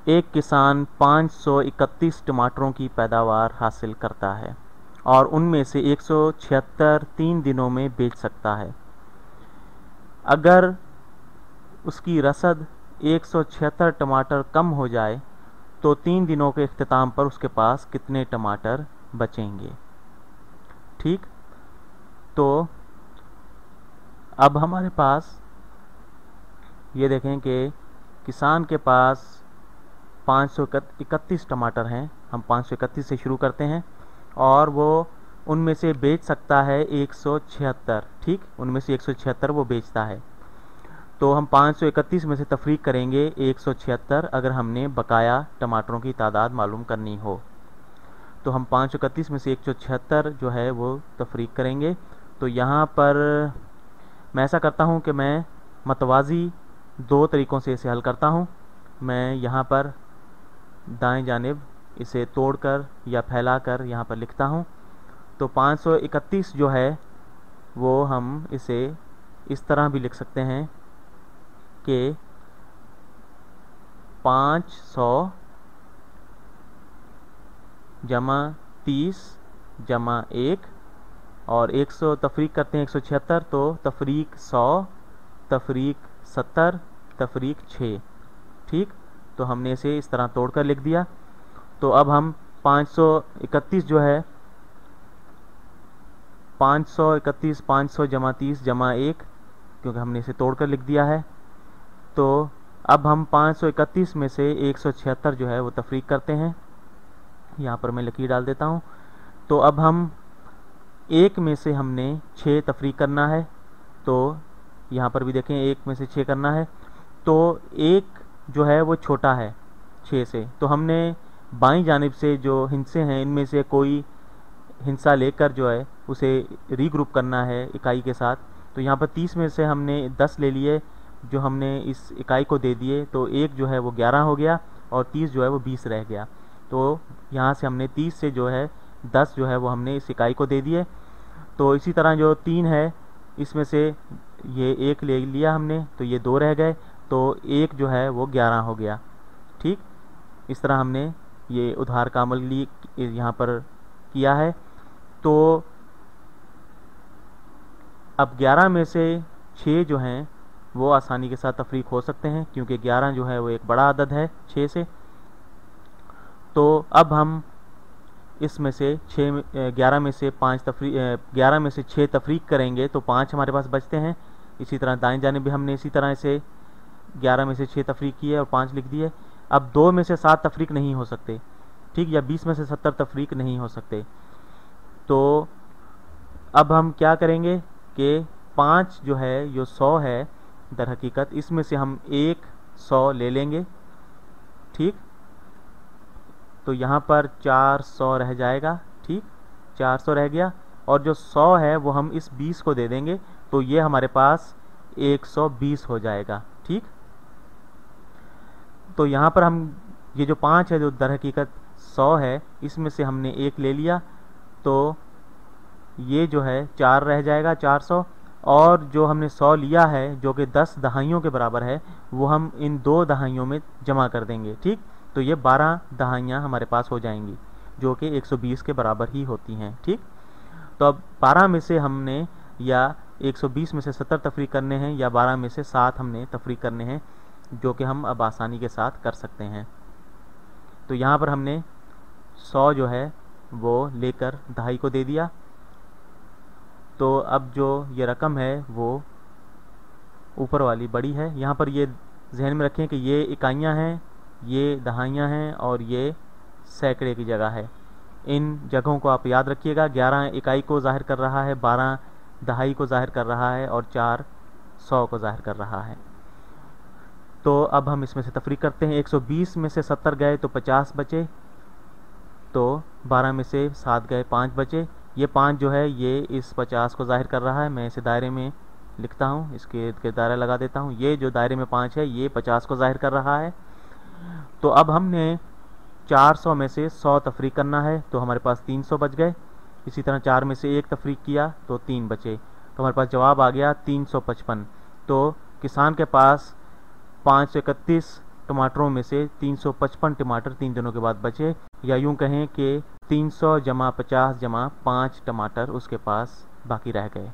एक किसान 531 टमाटरों की पैदावार हासिल करता है और उनमें से 176 3 दिनों में बेच सकता है। अगर उसकी रसद 176 टमाटर कम हो जाए तो 3 दिनों के इख्तिताम पर उसके पास कितने टमाटर बचेंगे। ठीक, तो अब हमारे पास ये देखें कि किसान के पास 531 टमाटर हैं। हम 531 से शुरू करते हैं और वो उनमें से बेच सकता है 176। ठीक, उनमें से 176 वो बेचता है। तो हम 531 में से तफरीक करेंगे 176 अगर हमने बकाया टमाटरों की तादाद मालूम करनी हो। तो हम 531 में से 176 जो है वो तफरीक करेंगे। तो यहाँ पर मैं ऐसा करता हूँ कि मैं मतवाज़ी दो तरीक़ों से इसे हल करता हूँ। मैं यहाँ पर दाएं जानिब इसे तोड़कर या फैलाकर यहाँ पर लिखता हूँ। तो 531 जो है वो हम इसे इस तरह भी लिख सकते हैं कि 500 जमा 30 जमा 1 और 100 तफरीक करते हैं 176, तो तफरीक 100 तफरीक 70 तफरीक 6। ठीक, तो हमने इसे इस तरह तोड़कर लिख दिया। तो अब हम 531 जो है 531 500 जमा 30 जमा 1, क्योंकि हमने इसे तोड़कर लिख दिया है। तो अब हम 531 में से 176 जो है वो तफरीक करते हैं। यहाँ पर मैं लकीर डाल देता हूँ। तो अब हम एक में से हमने 6 तफरीक करना है। तो यहाँ पर भी देखें, एक में से 6 करना है। तो एक जो है वो छोटा है 6 से, तो हमने बाईं जानिब से जो हिस्से हैं इनमें से कोई हिस्सा लेकर जो है उसे रीग्रुप करना है इकाई के साथ। तो यहाँ पर 30 में से हमने 10 ले लिए जो हमने इस इकाई को दे दिए। तो एक जो है वो 11 हो गया और 30 जो है वो 20 रह गया। तो यहाँ से हमने 30 से जो है 10 जो है वो हमने इस इकाई को दे दिए। तो इसी तरह जो 3 है इसमें से ये 1 ले लिया हमने, तो ये 2 रह गए। तो 1 जो है वो 11 हो गया। ठीक, इस तरह हमने ये उधार का अमल यहाँ पर किया है। तो अब 11 में से 6 जो हैं वो आसानी के साथ तफरीक हो सकते हैं, क्योंकि 11 जो है वो एक बड़ा अदद है 6 से। तो अब हम इसमें से 11 में से 11 में से 6 तफरीक करेंगे तो 5 हमारे पास बचते हैं। इसी तरह दाएं जानिब भी हमने इसी तरह से 11 में से 6 तफरीक किए और 5 लिख दिए। अब 2 में से 7 तफरीक नहीं हो सकते। ठीक, या 20 में से 70 तफरीक नहीं हो सकते। तो अब हम क्या करेंगे कि 5 जो है जो 100 है दर हकीकत, इसमें से हम 100 ले लेंगे। ठीक, तो यहाँ पर 400 रह जाएगा। ठीक, 400 रह गया और जो 100 है वो हम इस 20 को दे देंगे, तो ये हमारे पास 120 हो जाएगा। ठीक, तो यहाँ पर हम ये जो 5 है जो दर हकीकत 100 है, इसमें से हमने 1 ले लिया, तो ये जो है 4 रह जाएगा 400। और जो हमने 100 लिया है जो कि 10 दहाइयों के बराबर है, वो हम इन 2 दहाइयों में जमा कर देंगे। ठीक, तो ये 12 दहाइयाँ हमारे पास हो जाएंगी जो कि 120 के बराबर ही होती हैं। ठीक, तो अब 12 में से हमने या 120 में से 70 तफरीक करने हैं या 12 में से 7 हमने तफरीक करने हैं, जो कि हम अब आसानी के साथ कर सकते हैं। तो यहाँ पर हमने 100 जो है वो लेकर दहाई को दे दिया। तो अब जो ये रकम है वो ऊपर वाली बड़ी है। यहाँ पर ये जहन में रखें कि ये इकाइयाँ हैं, ये दहाइयाँ हैं और ये सैकड़े की जगह है। इन जगहों को आप याद रखिएगा। 11 इकाई को ज़ाहिर कर रहा है, 12 दहाई को ज़ाहिर कर रहा है और 4 100 को ज़ाहिर कर रहा है। तो अब हम इसमें से तफरीक करते हैं। 120 में से 70 गए तो 50 बचे, तो 12 में से 7 गए 5 बचे। ये 5 जो है ये इस 50 को ज़ाहिर कर रहा है। मैं इसे दायरे में लिखता हूँ, इसके इर्द गिर्द दायरा लगा देता हूँ। ये जो दायरे में 5 है ये 50 को ज़ाहिर कर रहा है। तो अब हमने 400 में से 100 तफरीक करना है, तो हमारे पास 300 बच गए। इसी तरह 4 में से 1 तफरीक किया तो 3 बचे, तो हमारे पास जवाब आ गया 355। तो किसान के पास 531 टमाटरों में से 355 टमाटर 3 दिनों के बाद बचे, या यूं कहें कि 300 जमा 50 जमा 5 टमाटर उसके पास बाकी रह गए।